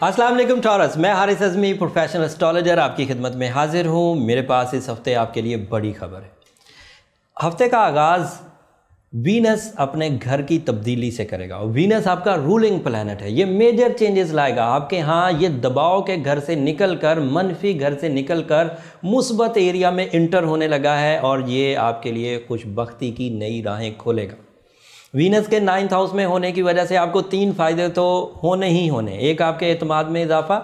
अस्सलाम वालेकुम टॉरस, मैं हारिस अज़मी प्रोफेशनल एस्ट्रोलॉजर आपकी खिदमत में हाजिर हूँ। मेरे पास इस हफ्ते आपके लिए बड़ी खबर है। हफ्ते का आगाज़ वीनस अपने घर की तब्दीली से करेगा और वीनस आपका रूलिंग प्लैनेट है। ये मेजर चेंजेस लाएगा आपके यहाँ। ये दबाव के घर से निकल कर, मनफी घर से निकल कर मुस्बत एरिया में इंटर होने लगा है और ये आपके लिए खुशबख्ती की नई राहें खोलेगा। वीनस के 9th हाउस में होने की वजह से आपको 3 फ़ायदे तो होने ही होने। एक, आपके एतमाद में इजाफा।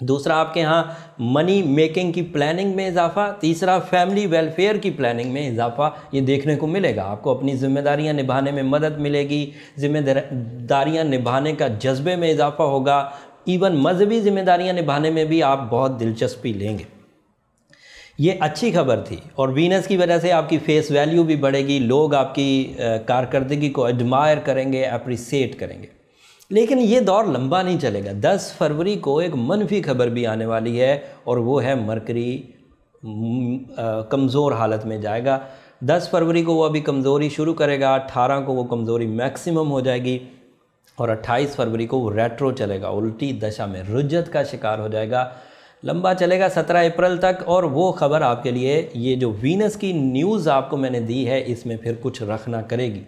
दूसरा, आपके यहाँ मनी मेकिंग की प्लानिंग में इजाफा। तीसरा, फैमिली वेलफेयर की प्लानिंग में इजाफा ये देखने को मिलेगा। आपको अपनी जिम्मेदारियाँ निभाने में मदद मिलेगी। जिम्मेदारियाँ निभाने का जज्बे में इजाफा होगा। इवन मजहबी जिम्मेदारियाँ निभाने में भी आप बहुत दिलचस्पी लेंगे। ये अच्छी खबर थी और वीनस की वजह से आपकी फेस वैल्यू भी बढ़ेगी। लोग आपकी कारकर्दगी को एडमायर करेंगे, अप्रिसिएट करेंगे। लेकिन ये दौर लंबा नहीं चलेगा। 10 फरवरी को एक मनफी खबर भी आने वाली है और वो है मरकरी कमज़ोर हालत में जाएगा। 10 फरवरी को वो अभी कमज़ोरी शुरू करेगा, 18 को वो कमज़ोरी मैक्सिमम हो जाएगी और 28 फरवरी को वो रेट्रो चलेगा, उल्टी दशा में रुज्जत का शिकार हो जाएगा। लंबा चलेगा 17 अप्रैल तक। और वो ख़बर आपके लिए, ये जो वीनस की न्यूज़ आपको मैंने दी है, इसमें फिर कुछ रखना करेगी।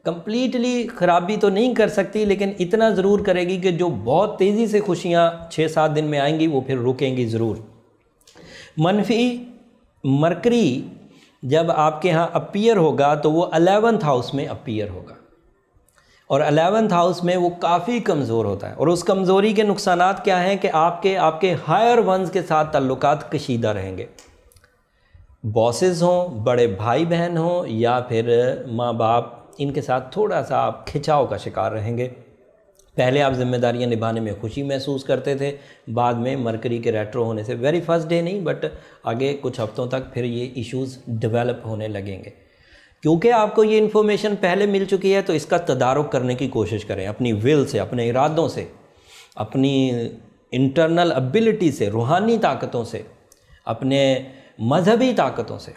कंप्लीटली ख़राबी तो नहीं कर सकती, लेकिन इतना ज़रूर करेगी कि जो बहुत तेज़ी से खुशियाँ 6-7 दिन में आएंगी वो फिर रुकेंगी ज़रूर। मनफी मरकरी जब आपके यहाँ अपीयर होगा तो वो 11th हाउस में अपीयर होगा और 11th हाउस में वो काफ़ी कमज़ोर होता है। और उस कमज़ोरी के नुकसानात क्या हैं कि आपके हायर वंस के साथ ताल्लुकात कशीदा रहेंगे। बॉसेस हों, बड़े भाई बहन हों या फिर माँ बाप, इनके साथ थोड़ा सा आप खिंचाव का शिकार रहेंगे। पहले आप जिम्मेदारियां निभाने में खुशी महसूस करते थे, बाद में मरकरी के रेट्रो होने से वेरी फर्स्ट डे नहीं बट आगे कुछ हफ्तों तक फिर ये इश्यूज़ डेवलप होने लगेंगे। क्योंकि आपको ये इन्फॉर्मेशन पहले मिल चुकी है तो इसका तदारुक करने की कोशिश करें अपनी विल से, अपने इरादों से, अपनी इंटरनल एबिलिटी से, रूहानी ताकतों से, अपने मजहबी ताकतों से।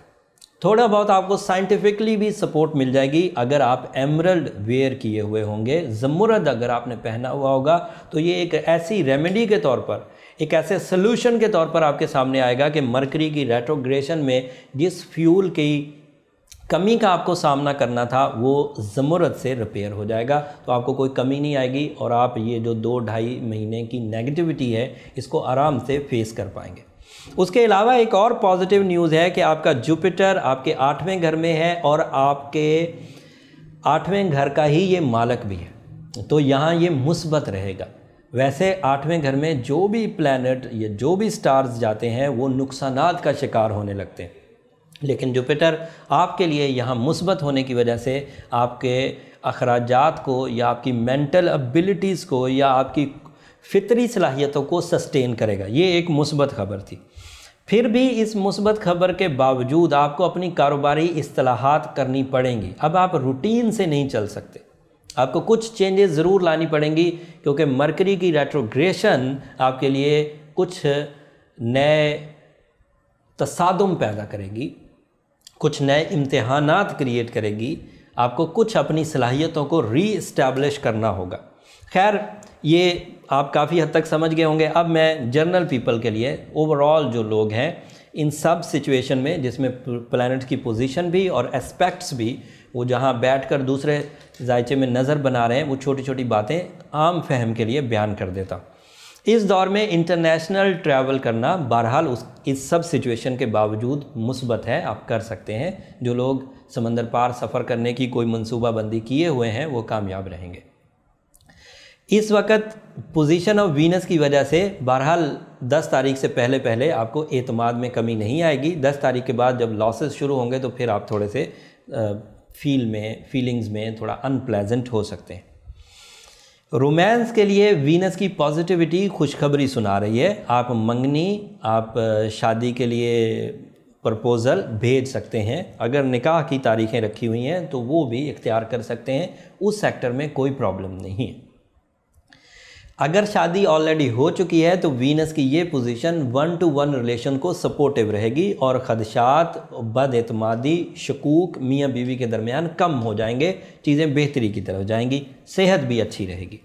थोड़ा बहुत आपको साइंटिफिकली भी सपोर्ट मिल जाएगी अगर आप एमरल्ड वेयर किए हुए होंगे। ज़मुरद अगर आपने पहना हुआ होगा तो ये एक ऐसी रेमेडी के तौर पर, एक ऐसे सल्यूशन के तौर पर आपके सामने आएगा कि मरकरी की रेट्रोग्रेशन में जिस फ्यूल की कमी का आपको सामना करना था वो ज़मुरद से रिपेयर हो जाएगा। तो आपको कोई कमी नहीं आएगी और आप ये जो 2-2.5 महीने की नेगेटिविटी है इसको आराम से फेस कर पाएंगे। उसके अलावा एक और पॉजिटिव न्यूज़ है कि आपका जुपिटर आपके 8वें घर में है और आपके 8वें घर का ही ये मालक भी है, तो यहाँ ये मुस्बत रहेगा। वैसे 8वें घर में जो भी प्लैनेट या जो भी स्टार्स जाते हैं वो नुकसानात का शिकार होने लगते हैं, लेकिन जुपिटर आपके लिए यहाँ मुस्बत होने की वजह से आपके अखराजात को या आपकी मेंटल एबिलिटीज़ को या आपकी फितरी सलाहियतों को सस्टेन करेगा। ये एक मुस्बत खबर थी। फिर भी इस मुस्बत खबर के बावजूद आपको अपनी कारोबारी इस्तिलाहात करनी पड़ेंगी। अब आप रूटीन से नहीं चल सकते, आपको कुछ चेंजेस ज़रूर लानी पड़ेंगी क्योंकि मरकरी की रेट्रोग्रेशन आपके लिए कुछ नए तसादुम पैदा करेगी, कुछ नए इम्तिहानात क्रिएट करेगी। आपको कुछ अपनी सलाहियतों को री-इस्टेब्लिश करना होगा। खैर, ये आप काफ़ी हद तक समझ गए होंगे। अब मैं जनरल पीपल के लिए, ओवरऑल जो लोग हैं इन सब सिचुएशन में जिसमें प्लैनेट की पोजीशन भी और एस्पेक्ट्स भी, वो जहाँ बैठकर दूसरे जायचे में नज़र बना रहे हैं, वो छोटी छोटी बातें आम फहम के लिए बयान कर देता हूँ। इस दौर में इंटरनेशनल ट्रैवल करना बहरहाल इस सब सिचुएशन के बावजूद मुस्बत है, आप कर सकते हैं। जो लोग समंदर पार सफ़र करने की कोई मंसूबाबंदी किए हुए हैं वो कामयाब रहेंगे। इस वक्त पोजीशन ऑफ वीनस की वजह से बहरहाल 10 तारीख से पहले पहले आपको एतमाद में कमी नहीं आएगी। 10 तारीख के बाद जब लॉसेस शुरू होंगे तो फिर आप थोड़े से फीलिंग्स में थोड़ा अनप्लेजेंट हो सकते हैं। रोमांस के लिए वीनस की पॉजिटिविटी खुशखबरी सुना रही है। आप मंगनी, आप शादी के लिए प्रपोज़ल भेज सकते हैं। अगर निकाह की तारीखें रखी हुई हैं तो वो भी इख्तियार कर सकते हैं, उस सेक्टर में कोई प्रॉब्लम नहीं है। अगर शादी ऑलरेडी हो चुकी है तो वीनस की ये पोजीशन 1-to-1 रिलेशन को सपोर्टिव रहेगी और ख़दशात, बदएतमादी, शकूक मियाँ बीवी के दरमियान कम हो जाएंगे, चीज़ें बेहतरी की तरफ जाएंगी, सेहत भी अच्छी रहेगी।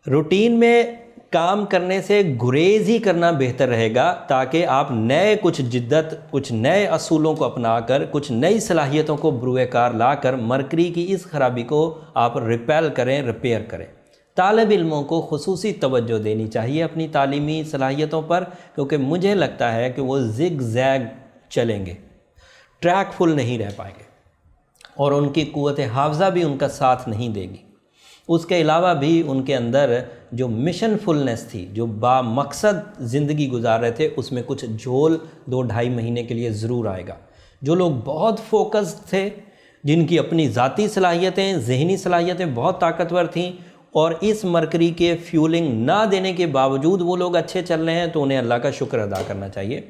रूटीन में काम करने से गुरेज ही करना बेहतर रहेगा, ताकि आप नए कुछ जिद्दत, कुछ नए असूलों को अपनाकर, कुछ नई सलाहियतों को बुरुएकार लाकर मरकरी की इस खराबी को आप रिपेल करें, रिपेयर करें। तालिब इल्मों को खुसूसी तवज्जो देनी चाहिए अपनी तालीमी सलाहियतों पर, क्योंकि मुझे लगता है कि वो ज़िग ज़ैग चलेंगे, ट्रैक फुल नहीं रह पाएंगे और उनकी क़ुव्वत हाफ़ज़ा भी उनका साथ नहीं देगी। उसके अलावा भी उनके अंदर जो मिशन फुलनेस थी, जो बामकसद ज़िंदगी गुजार रहे थे, उसमें कुछ झोल 2-2.5 महीने के लिए ज़रूर आएगा। जो लोग बहुत फोकस्ड थे, जिनकी अपनी ज़ाती सलाहियतें, ज़हनी सलाहियतें बहुत ताकतवर थीं और इस मरकरी के फ्यूलिंग ना देने के बावजूद वो लोग अच्छे चल रहे हैं, तो उन्हें अल्लाह का शुक्र अदा करना चाहिए।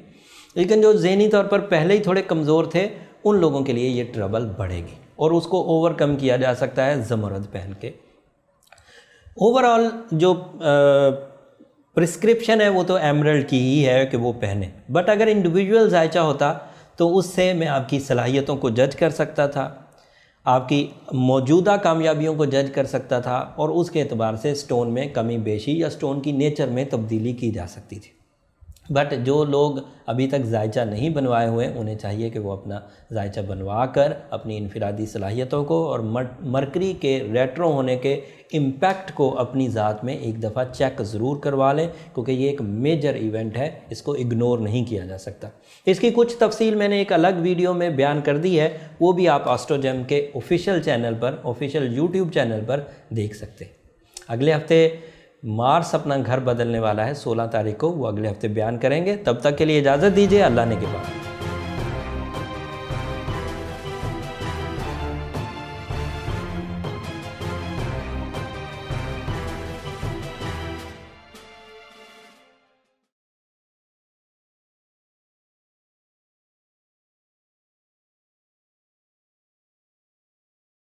लेकिन जो ज़हनी तौर पर पहले ही थोड़े कमज़ोर थे, उन लोगों के लिए ये ट्रबल बढ़ेगी और उसको ओवरकम किया जा सकता है ज़मरद पहन के। ओवरऑल जो प्रिस्क्रिप्शन है वो तो एमरल्ड की ही है कि वो पहने, बट अगर इंडिविजुअल जायचा होता तो उससे मैं आपकी सलाहियतों को जज कर सकता था, आपकी मौजूदा कामयाबियों को जज कर सकता था और उसके एतबार से स्टोन में कमी बेशी या स्टोन की नेचर में तब्दीली की जा सकती थी। बट जो लोग अभी तक जायचा नहीं बनवाए हुए, उन्हें चाहिए कि वो अपना जायचा बनवा कर अपनी इनफरादी सलाहियतों को और मरकरी के रेट्रो होने के इम्पैक्ट को अपनी ज़ात में एक दफ़ा चेक ज़रूर करवा लें, क्योंकि ये एक मेजर इवेंट है, इसको इग्नोर नहीं किया जा सकता। इसकी कुछ तफसील मैंने एक अलग वीडियो में बयान कर दी है, वो भी आप एस्ट्रोजेम के ऑफिशियल चैनल पर, ऑफिशियल यूट्यूब चैनल पर देख सकते हैं। अगले हफ्ते मार्स अपना घर बदलने वाला है 16 तारीख को, वो अगले हफ्ते बयान करेंगे। तब तक के लिए इजाज़त दीजिए, अल्लाह ने के बाद।